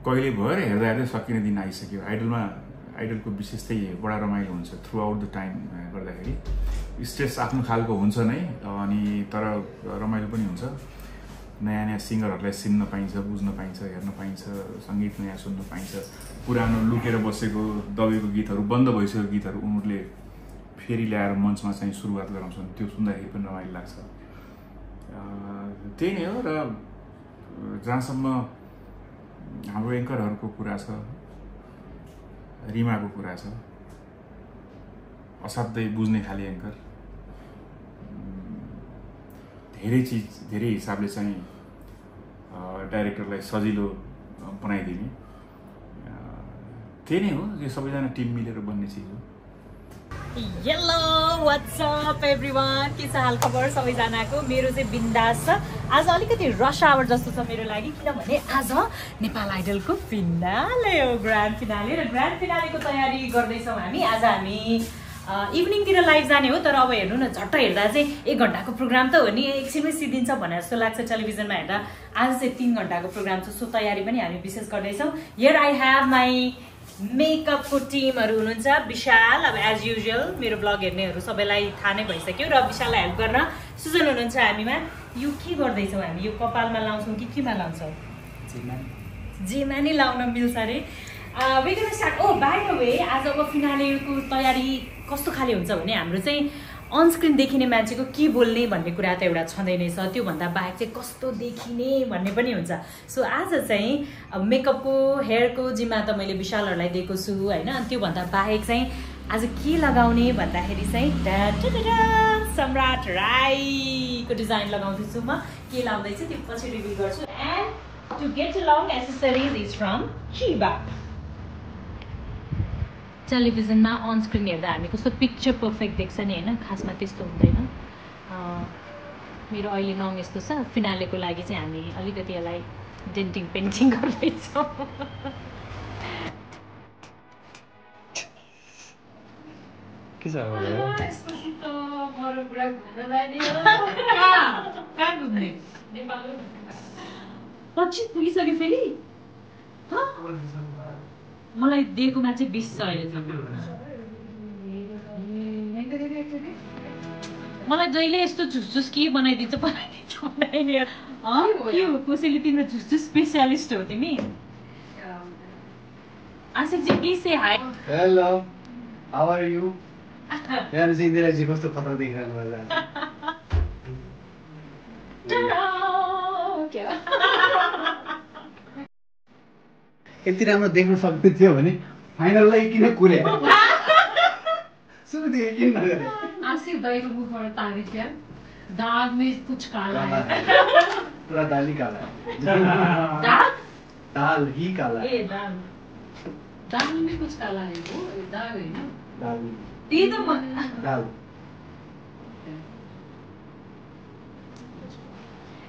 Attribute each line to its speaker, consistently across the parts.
Speaker 1: कहिले भयो र हेर्दा हेर्दै सकिने दिन आइसक्यो। आइडलको विशेषतै बडा रमाइलो हुन्छ थ्रु आउट द टाइम गर्दाखेरि। स्ट्रेस आफ्नो खालको हुन्छ नै, अनि तर रमाइलो पनि हुन्छ। नयाँ नयाँ सिङ्गरहरूलाई चिन्न पाइन्छ, बुझ्न पाइन्छ, हेर्न पाइन्छ, सङ्गीत नयाँ सुन्न पाइन्छ। पुरानो लुकेर बसेको दबेको गीतहरू, बन्द भइसकेको गीतहरू उनीहरूले फेरि ल्याएर मञ्चमा चाहिँ सुरुवात गराउँछन्, त्यो सुन्दाखेरि पनि रमाइलो लाग्छ। त्यही नै हो। र जहाँसम्म हाम्रो एङ्करहरूको कुरा छ, रिमाको कुरा छ, असाध्यै बुझ्ने खाले एङ्कर, धेरै हिसाबले चाहिँ डाइरेक्टरलाई सजिलो बनाइदिने, त्यही नै हो। यो सबैजना टिम मिलेर बन्ने चिज हो।
Speaker 2: हेलो व्हाट्सअप एभ्रिवान, के छ हाल खबर सबैजनाको? मेरो चाहिँ बिन्दास छ। आज अलिकति रस आवर जस्तो छ मेरो लागि, किनभने आज नेपाल आइडलको फिनाले हो, ग्रान्ड फिनाले। र ग्रान्ड फिनालेको तयारी गर्दैछौँ हामी। आज हामी इभिनिङतिर लाइभ जाने हो, तर अब हेर्नु न, झट्ट हेर्दा चाहिँ 1 घन्टाको प्रोग्राम त हो नि, एकछिनमै सिद्धिन्छ भने जस्तो लाग्छ टेलिभिजनमा हेर्दा। आज चाहिँ 3 घन्टाको प्रोग्राम छ, सो तयारी पनि हामी विशेष गर्दैछौँ। हियर आई ह्याभ माई मेकअपको टिमहरू हुनुहुन्छ। विशाल, अब एज युजुअल मेरो ब्लग हेर्नेहरू सबैलाई थाहा नै भइसक्यो। र विशाललाई हेल्प गर्न सुजन हुनुहुन्छ हामीमा। यो के गर्दैछौँ हामी? यो कपालमा लाउँछौँ कि केमा लाउँछौँ? जेमा नि लाउन मिल्छ अरे। We gonna start. Oh by the way, आज अब फिनालेको तयारी कस्तो खाले हुन्छ भने हाम्रो चाहिँ अनस्क्रिन देखिने मान्छेको के बोल्ने भन्ने कुरा त एउटा छँदै नै छ, त्योभन्दा बाहेक चाहिँ कस्तो देखिने भन्ने पनि हुन्छ। सो आज चाहिँ अब मेकअपको हेयरको जिम्मा त मैले विशालहरूलाई दिएको छु होइन। त्योभन्दा बाहेक चाहिँ आज के लगाउने भन्दाखेरि चाहिँ सम्राट राईको डिजाइन लगाउँदैछु म। के लाउँदैछु त्यो पछि रिभिल गर्छु। And to get along accessories is from Shiba. टेलिभिजनमा अनस्क्रिन हेर्दा हामी कस्तो पिक्चर पर्फेक्ट देख्छ नि होइन, खासमा त्यस्तो हुँदैन। मेरो अहिले नङ यस्तो छ, फिनालेको लागि चाहिँ हामी अलिकति यसलाई डेन्टिङ पेन्टिङ गर्दैछौँ।
Speaker 3: के छ
Speaker 2: पछि पुगिसक्यो फेरि। मलाई दिएकोमा चाहिँ 20 छ अहिलेसम्म। मलाई जहिले यस्तो झुसझुस के बनाइदिन्छ कसैले तिम्रो झुसझुस स्पेसियालिस्ट हो तिमी। Ashiq ji please say hi.
Speaker 3: Hello, how are you? यहाँ चाहिँ इन्दिरा जी कस्तो खतरा देखिरहनु भएको यति राम्रो देख्न सक्दै थियो भने फाइनललाई किन कुरे? सुरुदेखि किन नगरे?
Speaker 2: आशिक दाइको मुखबाट तारिफ क्या, दाग में कुछ काला है।
Speaker 3: पूरा दाल ही काला है। दाल ही काला है।
Speaker 2: दाल में कुछ काला है, वो दाग है ना।
Speaker 3: दाल
Speaker 2: ये तो
Speaker 3: दाल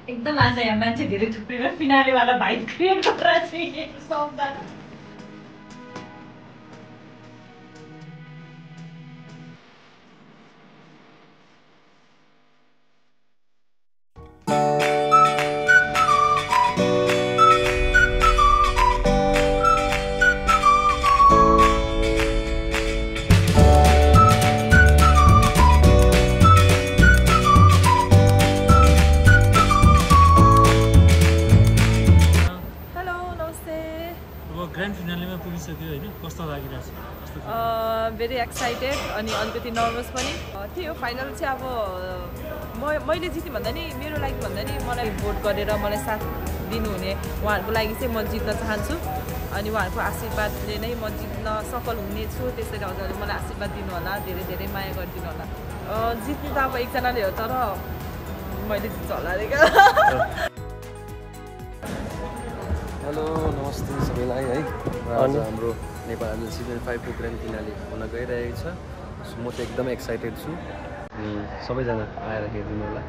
Speaker 2: एकदम आज यहाँ मान्छे धेरै थुप्रेर फिनालेवाला भाइब क्रिएट गरेर चाहिँ सक्दा।
Speaker 4: भेरी एक्साइटेड अनि अलिकति नर्भस पनि। त्यही हो, फाइनल चाहिँ अब मैले जितेँ भन्दा नि, मेरो लागि भन्दा नि मलाई भोट गरेर मलाई साथ दिनुहुने उहाँहरूको लागि चाहिँ म जित्न चाहन्छु। अनि उहाँहरूको आशीर्वादले नै म जित्न सफल हुनेछु। त्यसैले हजुरले मलाई आशीर्वाद दिनु होला, धेरै धेरै माया गरिदिनु होला। जित्नु त अब एकजनाले हो, तर मैले जित्छ होला अरे क्या।
Speaker 5: हेलो, नमस्ते सबैलाई है। आज हाम्रो नेपाल आइडल सिजन 5 को ग्रान्ड फिनाले हुन गइरहेको छ। सो म चाहिँ एकदमै एक्साइटेड छु, अनि सबैजना आएर हेरिदिनु होला।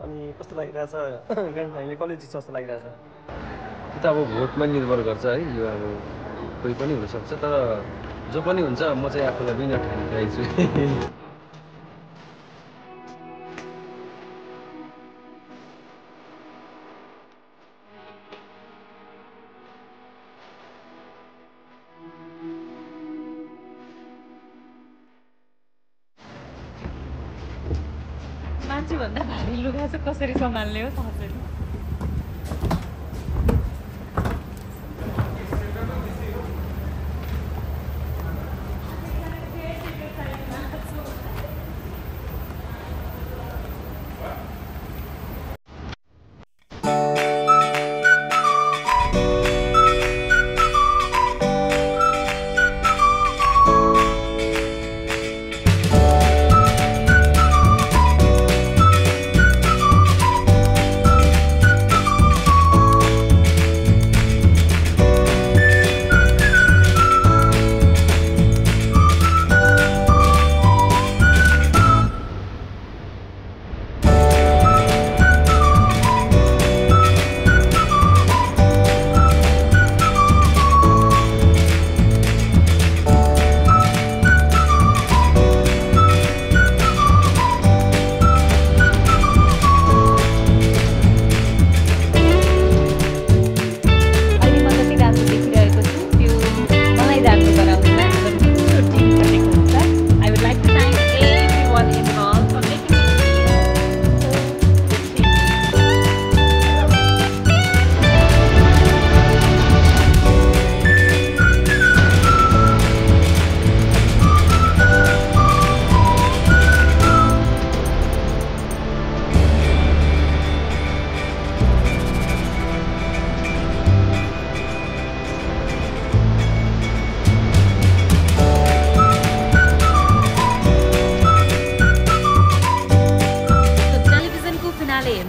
Speaker 6: अनि कस्तो लागिरहेछ ग्रान्ड फाइनल? कलेज जस्तो लागिरहेछ?
Speaker 5: त्यो त अब भोटमा निर्भर गर्छ है। यो अब कोही पनि हुनसक्छ, तर जो पनि हुन्छ म चाहिँ आफूलाई विनर ठानिरहेको छु।
Speaker 2: मान्छेभन्दा भारी लुगा चाहिँ कसरी सम्हाल्ने हो तपाईँ?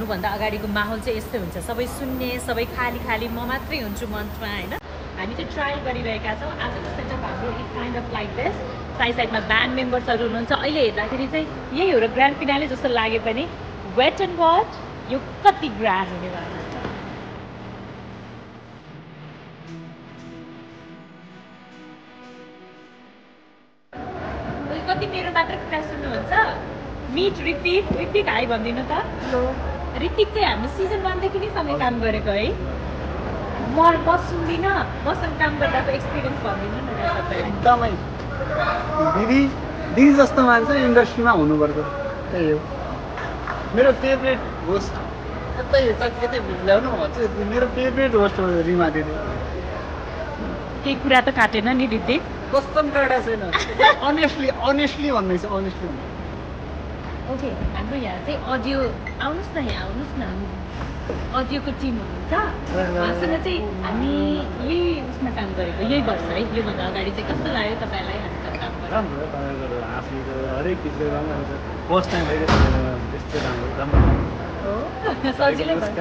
Speaker 2: भन्दा अगाडिको माहौल चाहिँ यस्तै हुन्छ, सबै सुन्ने, सबै खाली खाली, म मात्रै हुन्छु मञ्चमा हैन। हामी चाहिँ ट्राई गरिरहेका छौँ। आजको सेटअप हाम्रो it kind of like this. Side साइडमा ब्यान्ड मेम्बर्सहरू हुनुहुन्छ। अहिले हेर्दाखेरि चाहिँ यही हो र ग्रान्ड फिनाले जस्तो लागे पनि वेट एन्ड वाच यो कति ग्रान्ड हुनेवाला छ। कति मेरो मात्र कुरा सुन्नुहुन्छ? मिट रिपिट रिपिट हाई भनिदिनु त। ऋतिक चाहिँ हामी सिजन 1 देखि नै सँगै काम गरेको है। म सुन्दिनँ, मसँग काम गर्दाको एक्सपिरियन्स भनिदिनु न तपाईँ।
Speaker 3: एकदमै दिदी जस्तो मान्छे इन्डस्ट्रीमा हुनुपर्छ, त्यही हो मेरो फेभरेट होस्ट। यतै ल्याउनु भन्छ, मेरो फेभरेट होस्ट हो रिमा दिदी।
Speaker 2: केही कुरा त काटेन नि ऋतिक?
Speaker 3: कस्तम काटा छैन, अनेस्टली भन्दैछ, अनेस्टली।
Speaker 2: ओके, हाम्रो यहाँ चाहिँ अडियो आउनुहोस् न, यहाँ आउनुहोस् न। अडियोको टिम हुनुहुन्छ, उहाँसँग चाहिँ हामी यही उसमा काम गरेको, यही वर्ष है। योभन्दा अगाडि चाहिँ कस्तो लाग्यो तपाईँलाई हामीसँग काम गरेर?
Speaker 3: राम्रो हो, तपाईँको हाँस्नु हरेक चिजले राम्रो हुन्छ। फर्स्ट टाइम भएको त्यस्तो राम्रो
Speaker 2: हो, सजिलै भयो।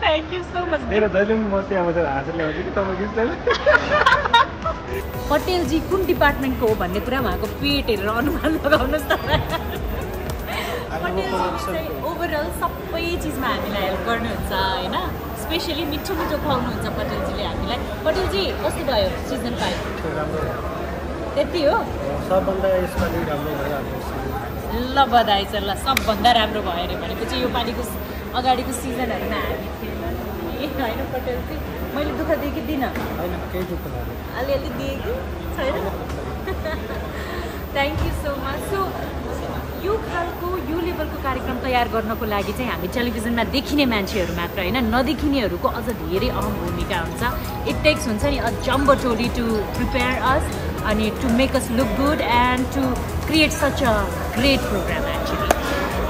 Speaker 2: Thank you so much.
Speaker 3: मेरो जहिले पनि म त्यहाँ हाँसेर ल्याउँछु कि तपाईँको स्टाइल।
Speaker 2: पटेलजी कुन डिपार्टमेन्टको हो भन्ने कुरा उहाँको पेट हेरेर अनुमान लगाउनुहोस् त। पटेलजी चाहिँ ओभरअल सबै चिजमा हामीलाई हेल्प गर्नुहुन्छ होइन। स्पेसली मिठो मिठो खुवाउनुहुन्छ पटेलजीले हामीलाई। पटेलजी कस्तो भयो सिजन 5? त्यति हो,
Speaker 6: सबभन्दा यसपालि राम्रो भयो।
Speaker 2: ल बधाई छ। ल सबभन्दा राम्रो भयो अरे भनेपछि यो पालिको अगाडिको सिजनहरूमा हामी थिएन होइन पटेलजी? मैले दुःख दिएँ कि दिनँ?
Speaker 6: होइन, केही दुःख लाग्यो,
Speaker 2: अलिअलि दिएँ कि छैन? Thank you so much. So यो खालको यो लेभलको कार्यक्रम तयार गर्नको लागि चाहिँ हामी टेलिभिजनमा देखिने मान्छेहरू मात्र होइन, नदेखिनेहरूको अझ धेरै अहम भूमिका हुन्छ। इट टेक्स हुन्छ नि अ जम्बो टोली टु प्रिपेयर अस अनि to make us look good and to create such a great programme actually.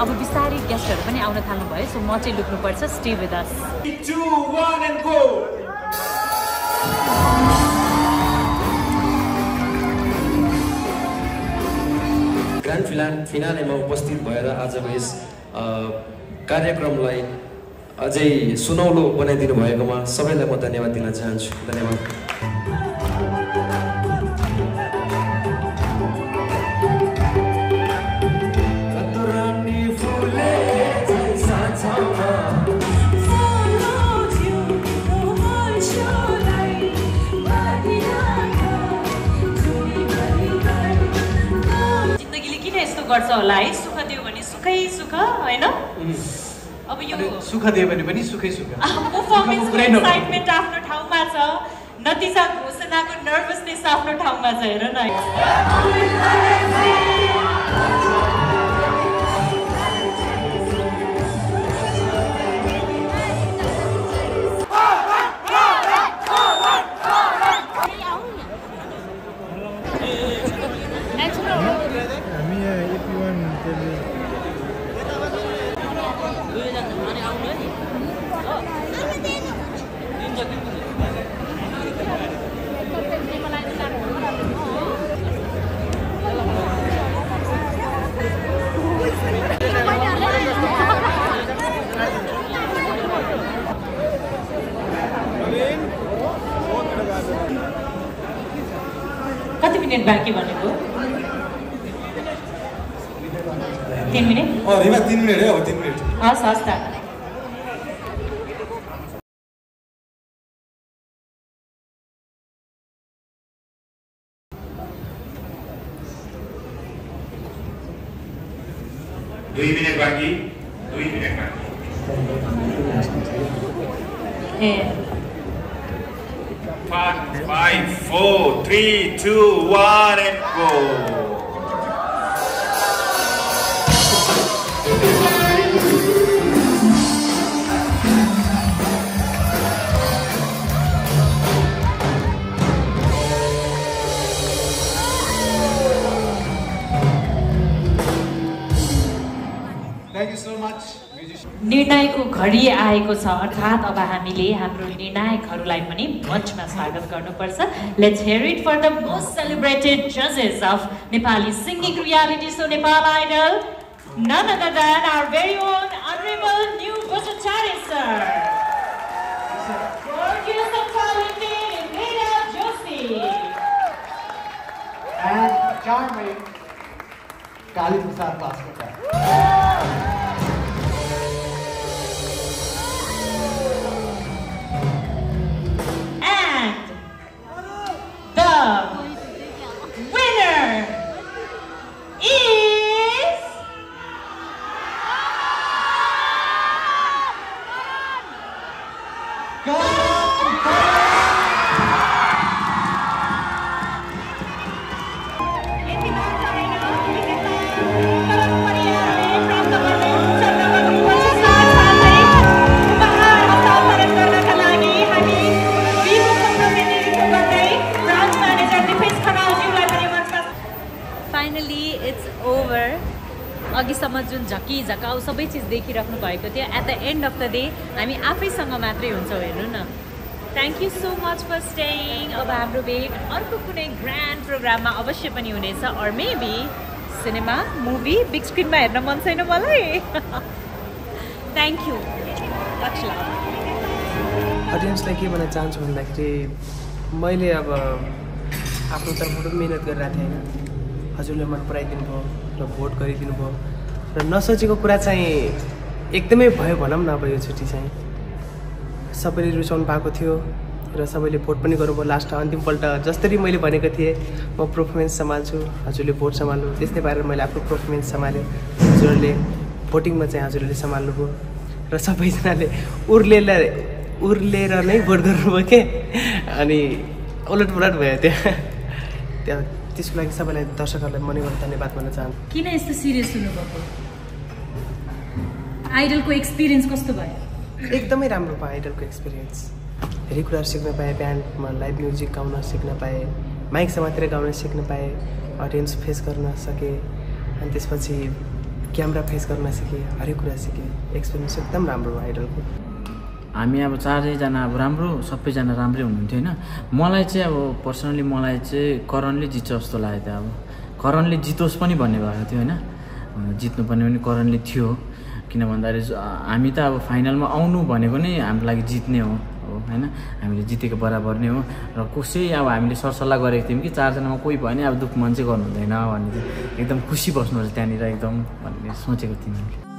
Speaker 2: अब बिस्तारै गेस्टहरू पनि आउन थाल्नुभयो, सो म चाहिँ लुक्नुपर्छ। Stay with us.
Speaker 1: 3, 2, 1 and go!
Speaker 5: Grand फिनालेमा उपस्थित भएर आजको यस कार्यक्रमलाई अझै सुनौलो बनाइदिनु भएकोमा सबैलाई म धन्यवाद दिन चाहन्छु। धन्यवाद।
Speaker 2: गर्छ होला है, सुख दियो भने सुखै सुख होइन। अब यो
Speaker 6: सुख दियो भने पनि सुखै सुख।
Speaker 2: पर्फर्मेन्सको एक्साइटमेन्ट आफ्नो ठाउँमा छ, नतिजा घोषणा सृजनाको नर्भसनेस आफ्नो ठाउँमा छ हेर न कति मिनट बाँकी भनेको 3 मिनट
Speaker 7: रिमा 3 मिनट है अब 3 मिनट
Speaker 2: हस् हस् त
Speaker 1: दुई मिनट बाँकी 5, 4, 3, 2, 1 and go.
Speaker 7: Thank you so much.
Speaker 2: निर्णायकको घडी आएको छ अर्थात् अब हामीले हाम्रो निर्णायकहरूलाई पनि मञ्चमा स्वागत गर्नुपर्छ let's hear it for the most celebrated जजेस of Nepali singing reality show Nepal Idol none other than our very own honorable new Bhattacharya sir. Gorgeous and talented Meera Joshi.
Speaker 3: And charming Kali Prasad Bhaskar.
Speaker 2: अघिसम्म जुन झकी झकाउ सबै चिज देखिराख्नु भएको थियो at the end of the day हामी आफैसँग मात्रै हुन्छौँ हेर्नु न thank you so much for staying अब हाम्रो भेट अर्को कुनै ग्रान्ड प्रोग्राममा अवश्य पनि हुनेछ or maybe cinema movie big स्क्रिनमा हेर्न मन छैन मलाई थ्याङ्क यू मच लभ
Speaker 8: अडियन्सलाई के भन्न चाहन्छु भन्दाखेरि मैले अब आफ्नो तर्फबाट मिहिनेत गरिरहेको थिएँ होइन हजुरले मन पराइदिनु भयो र भोट गरिदिनु भयो र नसोचेको कुरा चाहिँ एकदमै भयो भनौँ न अब योचोटि चाहिँ सबैले रुचाउनु पाएको थियो र सबैले भोट पनि गर्नुभयो लास्ट अन्तिमपल्ट जसरी मैले भनेको थिएँ म पर्फर्मेन्स सम्हाल्छु हजुरले भोट सम्हाल्नु त्यस्तै पारेर मैले आफ्नो पर्फर्मेन्स सम्हालेँ हजुरहरूले भोटिङमा चाहिँ हजुरहरूले सम्हाल्नुभयो र सबैजनाले उर्लेर नै भोट गर्नुभयो के अनि उलटपुलट भयो त्यहाँ त्यसको लागि सबैलाई दर्शकहरूलाई मनैबाट धन्यवाद भन्न चाहन्छु
Speaker 2: किन यस्तो सिरियस हुनुभएको आइडलको एक्सपिरियन्स कस्तो भयो
Speaker 8: एकदमै राम्रो भयो आइडलको एक्सपिरियन्स धेरै कुराहरू सिक्न पाएँ ब्यान्डमा लाइभ म्युजिक गाउन सिक्न पाएँ माइक समातेर गाउन सिक्न पाएँ अडियन्स फेस गर्न सकेँ अनि त्यसपछि क्यामेरा फेस गर्न सिकेँ हरेक कुरा सिकेँ एक्सपिरियन्स एकदम राम्रो भयो आइडलको
Speaker 9: हामी अब चारैजना अब राम्रो सबैजना राम्रै हुनुहुन्थ्यो होइन मलाई चाहिँ अब पर्सनली मलाई चाहिँ करणले जित्छ जस्तो लागेको थियो अब करणले जितोस् पनि भन्ने भएको थियो होइन जित्नुपर्ने पनि करणले थियो किन भन्दाखेरि हामी त अब फाइनलमा आउनु भनेको नै हाम्रो लागि जित्ने हो होइन हामीले जितेको बराबर नै हो र कसै अब हामीले सरसल्लाह गरेको थियौँ कि चारजनामा कोही भयो भने अब दुःख मन चाहिँ गर्नु हुँदैन भन्ने चाहिँ एकदम खुसी बस्नु त्यहाँनिर एकदम भन्ने सोचेको थियौँ हामीले